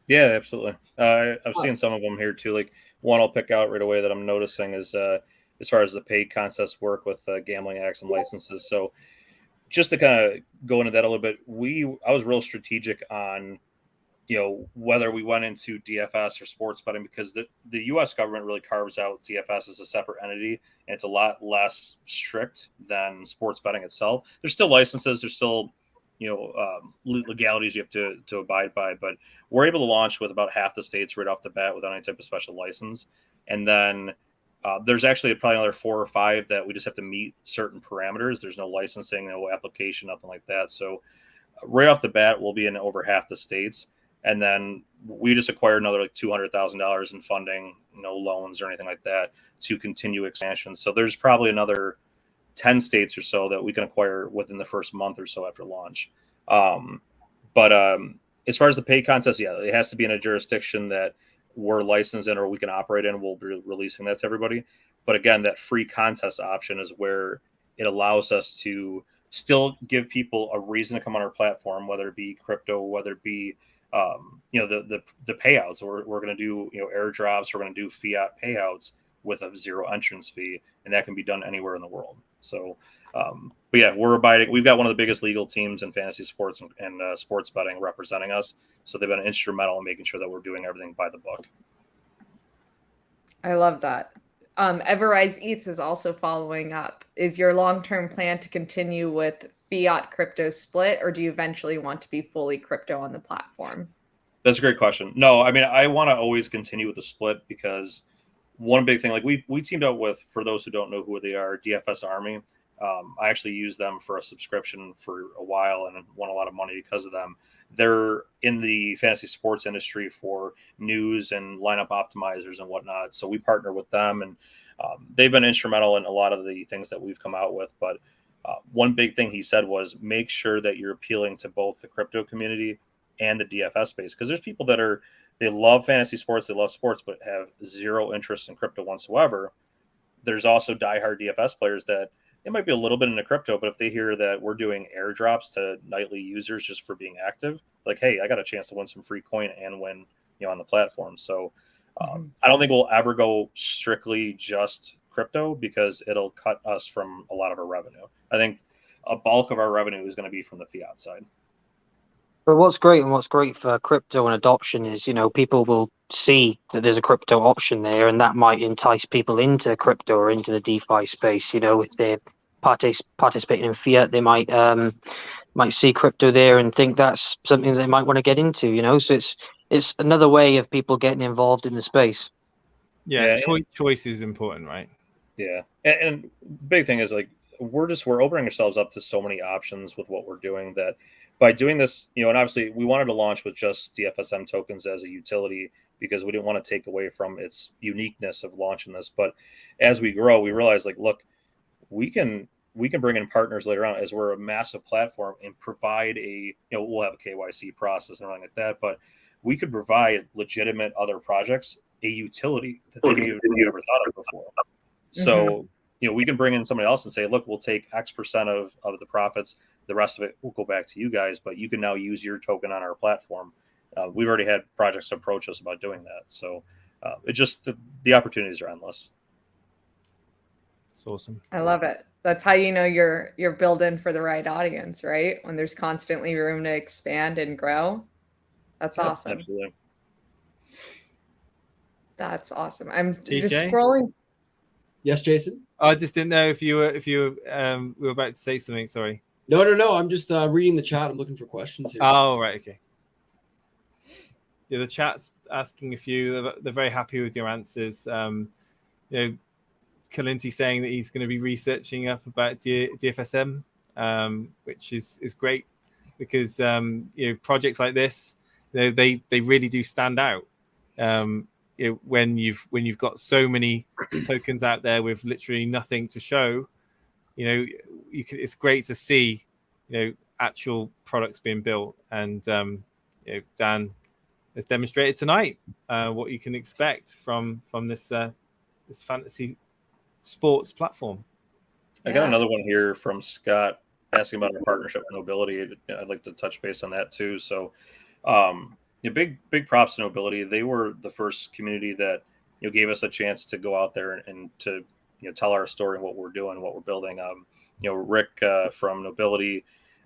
Yeah, absolutely. I've seen some of them here too. Like, one I'll pick out right away that I'm noticing is as far as the paid contests work with gambling acts and licenses. So just to kind of go into that a little bit, I was real strategic on, you know, whether we went into DFS or sports betting, because the U.S. government really carves out DFS as a separate entity, and it's a lot less strict than sports betting itself. There's still licenses, there's still, you know, legalities you have to abide by, but we're able to launch with about half the states right off the bat without any type of special license. And then there's actually probably another 4 or 5 that we just have to meet certain parameters. There's no licensing, no application, nothing like that. So right off the bat, we'll be in over half the states. And then we just acquired another like $200,000 in funding, no loans or anything like that, to continue expansion. So there's probably another 10 states or so that we can acquire within the first month or so after launch. But as far as the paid contest, yeah, it has to be in a jurisdiction that we're licensed in or we can operate in. We'll be releasing that to everybody. But again, that free contest option is where it allows us to still give people a reason to come on our platform, whether it be crypto, whether it be you know, the payouts. We're going to do, you know, airdrops. We're going to do fiat payouts with a 0 entrance fee, and that can be done anywhere in the world. So, but yeah, we're abiding. We've got one of the biggest legal teams in fantasy sports and sports betting representing us. So they've been instrumental in making sure that we're doing everything by the book.
I love that. EverRise Eats is also following up. Is your long-term plan to continue with fiat crypto split, or do you eventually want to be fully crypto on the platform?
That's a great question. No, I mean, I want to always continue with the split, because one big thing, like we teamed up with, for those who don't know who they are, DFS Army. I actually used them for a subscription for a while and won a lot of money because of them. They're in the fantasy sports industry for news and lineup optimizers and whatnot. So we partner with them, and they've been instrumental in a lot of the things that we've come out with. But one big thing he said was make sure that you're appealing to both the crypto community and the DFS space, because there's people that they love fantasy sports, they love sports, but have zero interest in crypto whatsoever. There's also diehard DFS players that they might be a little bit into crypto, but if they hear that we're doing airdrops to nightly users just for being active, like, hey, I got a chance to win some free coin and win, on the platform. So I don't think we'll ever go strictly just crypto, because it'll cut us from a lot of our revenue. I think a bulk of our revenue is going to be from the fiat side.
But what's great for crypto and adoption is, people will see that there's a crypto option there, and that might entice people into crypto or into the DeFi space. If they're participating in fiat, they might see crypto there and think that's something they might want to get into. So it's another way of people getting involved in the space.
Yeah, choice is important, right?
Yeah, and big thing is, like, we're opening ourselves up to so many options with what we're doing, that by doing this, and obviously we wanted to launch with just DFSM tokens as a utility, because we didn't want to take away from its uniqueness of launching this. But as we grow, we realize, like, look, we can bring in partners later on, as we're a massive platform, and provide we'll have a KYC process and everything like that, but we could provide legitimate other projects a utility that they never thought of before. So, we can bring in somebody else and say, look, we'll take X% of the profits. The rest of it will go back to you guys, but you can now use your token on our platform. We've already had projects approach us about doing that. So it just, the opportunities are endless.
It's awesome.
I love it. That's how you're building for the right audience, right? When there's constantly room to expand and grow. That's awesome.
Absolutely.
That's awesome. I'm
TJ?
just scrolling.
Yes, Jason.
I just didn't know if you were about to say something. Sorry.
No. I'm just reading the chat. I'm looking for questions here.
Oh, right. Okay. Yeah, the chat's asking a few. They're very happy with your answers. Kalinti saying that he's going to be researching up about DFSM, which is great, because projects like this, they really do stand out. When you've got so many tokens out there with literally nothing to show, it's great to see actual products being built, and Dan has demonstrated tonight what you can expect from this fantasy sports platform.
I got another one here from Scott asking about our partnership with Nobility. I'd like to touch base on that too. So big props to Nobility. They were the first community that gave us a chance to go out there and to tell our story and what we're doing, what we're building. Rick from Nobility,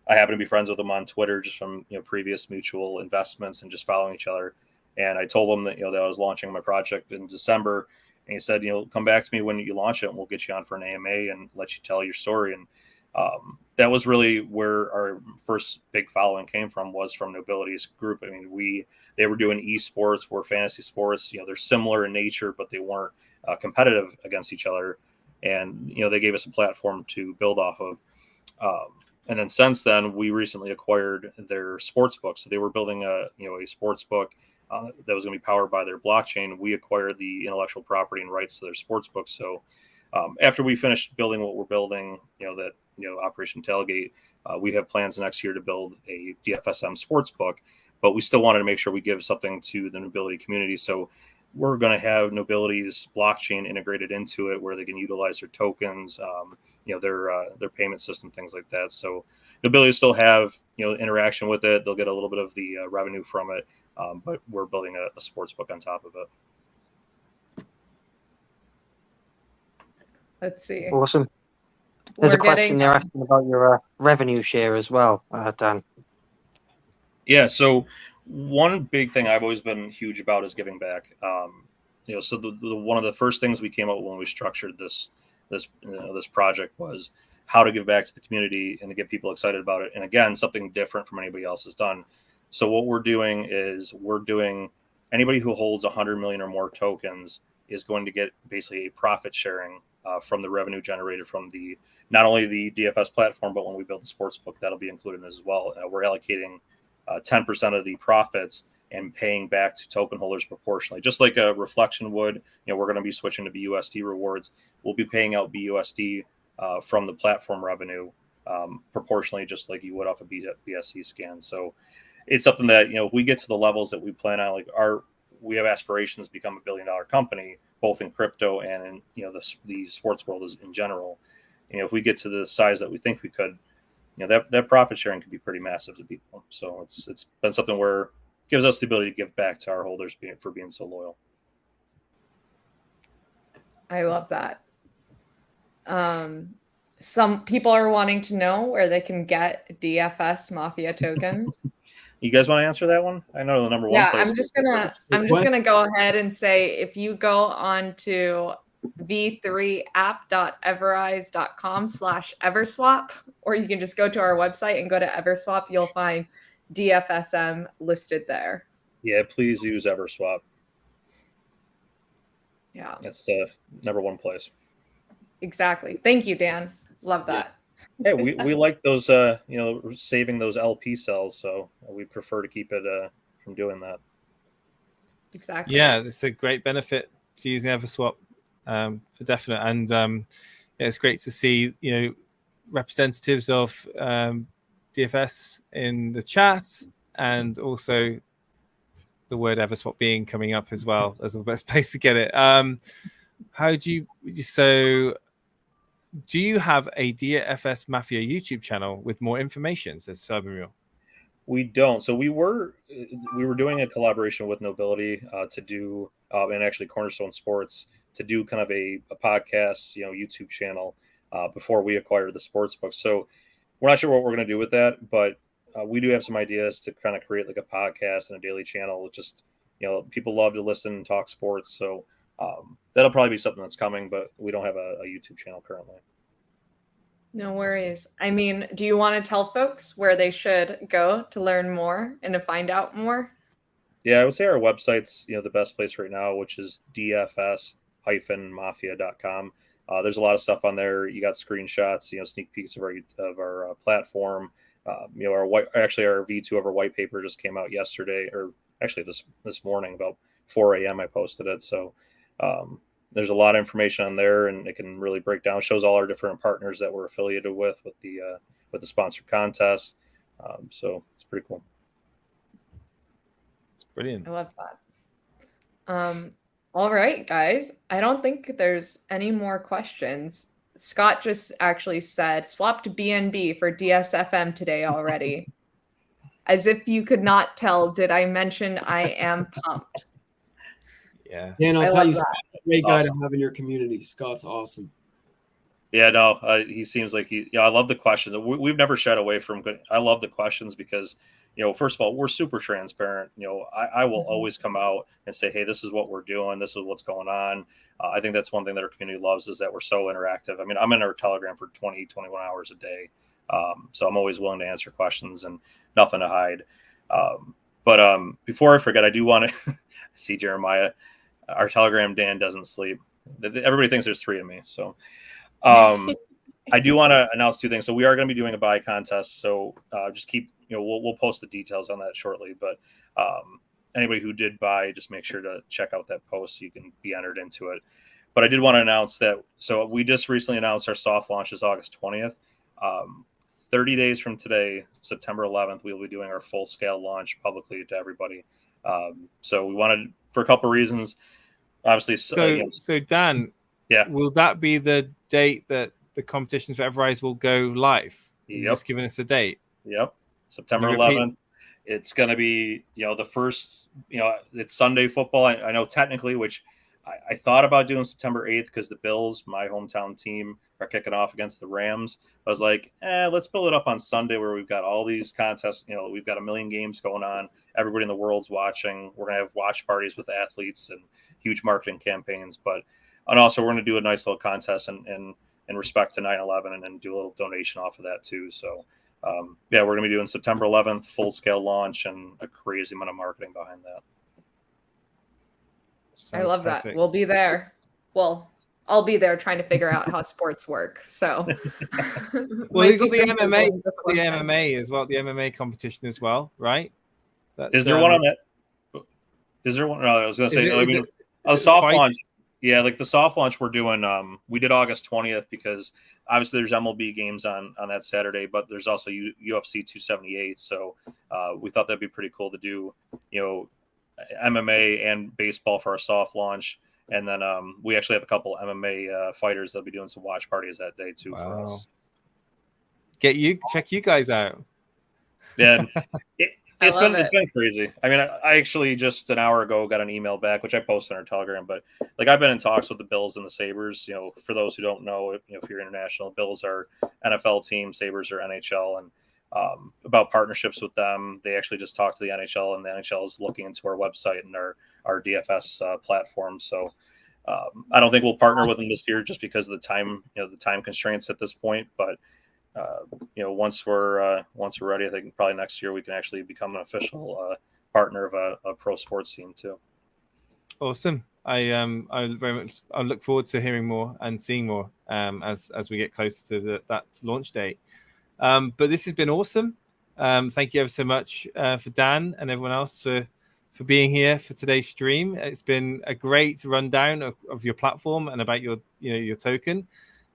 I happen to be friends with him on Twitter just from previous mutual investments and just following each other. And I told him that that I was launching my project in December, and he said, come back to me when you launch it, and we'll get you on for an AMA and let you tell your story. And that was really where our first big following came from, was from Nobility's group. I mean, they were doing esports, were fantasy sports. They're similar in nature, but they weren't competitive against each other. And they gave us a platform to build off of. And then since then, we recently acquired their sports book. So they were building a sports book that was going to be powered by their blockchain. We acquired the intellectual property and rights to their sports book. So after we finished building what we're building, Operation Tailgate, we have plans next year to build a DFSM sports book, but we still wanted to make sure we give something to the Nobility community. So we're going to have Nobility's blockchain integrated into it, where they can utilize their tokens, their payment system, things like that. So Nobility will still have interaction with it. They'll get a little bit of the revenue from it, but we're building a sports book on top of it.
Let's see.
Awesome. There's a question there asking about your revenue share as well, Dan.
Yeah. So one big thing I've always been huge about is giving back. So the one of the first things we came up with when we structured this project was how to give back to the community and to get people excited about it. And again, something different from anybody else has done. So what we're doing is anybody who holds 100 million or more tokens is going to get basically a profit sharing from the revenue generated from the not only the DFS platform, but when we build the sports book, that'll be included as well. We're allocating 10% of the profits and paying back to token holders proportionally, just like a Reflection would. We're going to be switching to BUSD rewards. We'll be paying out BUSD from the platform revenue proportionally, just like you would off a BSC scan. So it's something that, if we get to the levels that we plan on, like we have aspirations to become $1 billion company, both in crypto and in, the sports world in general. If we get to the size that we think we could, that profit sharing could be pretty massive to people. So it's been something where it gives us the ability to give back to our holders for being so loyal.
I love that. Some people are wanting to know where they can get DFS Mafia tokens.
You guys want to answer that one? I know the number one place.
I'm just gonna go ahead and say, if you go on to v3app.everrise.com/everswap, or you can just go to our website and go to Everswap, you'll find DFSM listed there.
Yeah, please use Everswap.
Yeah,
that's the number one place.
Exactly. Thank you, Dan. Love that.
Yes. Hey, we like those, saving those LP cells, so we prefer to keep it from doing that.
Exactly.
Yeah, it's a great benefit to using Everswap for definite, and it's great to see representatives of DFS in the chat, and also the word Everswap being coming up as well as the best place to get it. Do you have a DFSMAFIA YouTube channel with more information, says Cybermule?
We don't. So we were doing a collaboration with Nobility to do, and actually Cornerstone Sports, to do kind of a podcast, YouTube channel before we acquired the sports book. So we're not sure what we're going to do with that, but we do have some ideas to kind of create like a podcast and a daily channel. Just, people love to listen and talk sports. So that'll probably be something that's coming, but we don't have a YouTube channel currently.
No worries. I mean, do you want to tell folks where they should go to learn more and to find out more?
Yeah, I would say our website's, the best place right now, which is DFS-mafia.com. There's a lot of stuff on there. You got screenshots, sneak peeks of our platform. Our V2 of our white paper just came out yesterday, or actually this morning about 4 a.m. I posted it. So there's a lot of information on there, and it can really break down, shows all our different partners that we're affiliated with the sponsored contest. So it's pretty cool.
It's brilliant.
I love that. All right, guys. I don't think there's any more questions. Scott just actually said, swapped BNB for DSFM today already. As if you could not tell, did I mention I am pumped?
Yeah.
Dan, I'll tell you, Scott's a great guy to have in your community. Scott's awesome.
Yeah, no, he seems like I love the questions. We've never shied away from good. I love the questions because, first of all, we're super transparent. I will always come out and say, hey, this is what we're doing. This is what's going on. I think that's one thing that our community loves, is that we're so interactive. I mean, I'm in our Telegram for 20, 21 hours a day. So I'm always willing to answer questions and nothing to hide. But before I forget, I do want to see Jeremiah. Our Telegram Dan doesn't sleep. Everybody thinks there's 3 of me. So I do want to announce 2 things. So we are going to be doing a buy contest. So just keep, we'll post the details on that shortly. But anybody who did buy, just make sure to check out that post so you can be entered into it. But I did want to announce that. So we just recently announced our soft launch is August 20th. 30 days from today, September 11th, we'll be doing our full scale launch publicly to everybody. So we wanted, for a couple of reasons, obviously.
So Dan,
yeah,
will that be the date that the competitions for EverRise will go live?
Yep.
Just giving us a date.
Yep. September 11th. It's going to be, the first, it's Sunday football. I know technically, which I thought about doing September 8th because the Bills, my hometown team, are kicking off against the Rams. I was like, let's build it up on Sunday where we've got all these contests. We've got 1 million games going on. Everybody in the world's watching. We're going to have watch parties with athletes and huge marketing campaigns. And also we're going to do a nice little contest in respect to 9/11 and then do a little donation off of that too. So, we're going to be doing September 11th, full scale launch, and a crazy amount of marketing behind that.
I love that. We'll be there. Well, I'll be there trying to figure out how sports work. So,
well, you've got the MMA as well, the MMA competition as well, right?
Is there one on that? Is there one? No, I was going to say, a soft launch. Yeah, like the soft launch we're doing. We did August 20th because obviously there's MLB games on that Saturday, but there's also UFC 278. So we thought that'd be pretty cool to do, MMA and baseball for our soft launch. And then we actually have a couple MMA fighters that'll be doing some watch parties that day too for us.
Check you guys out.
Yeah. It's been crazy. I mean, I actually just an hour ago got an email back, which I posted on our Telegram. But like, I've been in talks with the Bills and the Sabres. For those who don't know, if you're international, Bills are NFL team, Sabres are NHL, and about partnerships with them. They actually just talked to the NHL, and the NHL is looking into our website and our DFS platform. So I don't think we'll partner with them this year just because of the time constraints at this point. But once we're ready, I think probably next year we can actually become an official partner of a pro sports team too. Awesome.
I look forward to hearing more and seeing more as we get closer to that launch date. But this has been awesome. Thank you ever so much for Dan and everyone else for being here for today's stream. It's been a great rundown of your platform and about your token.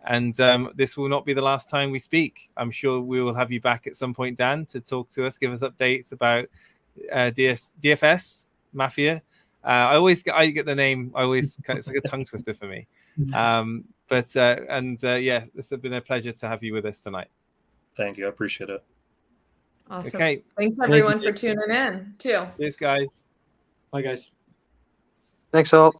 And this will not be the last time we speak. I'm sure we will have you back at some point, Dan, to talk to us, give us updates about DFS Mafia. I get the name. It's like a tongue twister for me. This has been a pleasure to have you with us tonight.
Thank you. I appreciate it.
Awesome. Okay. Thanks everyone for tuning in too.
Cheers, guys.
Bye, guys.
Thanks all.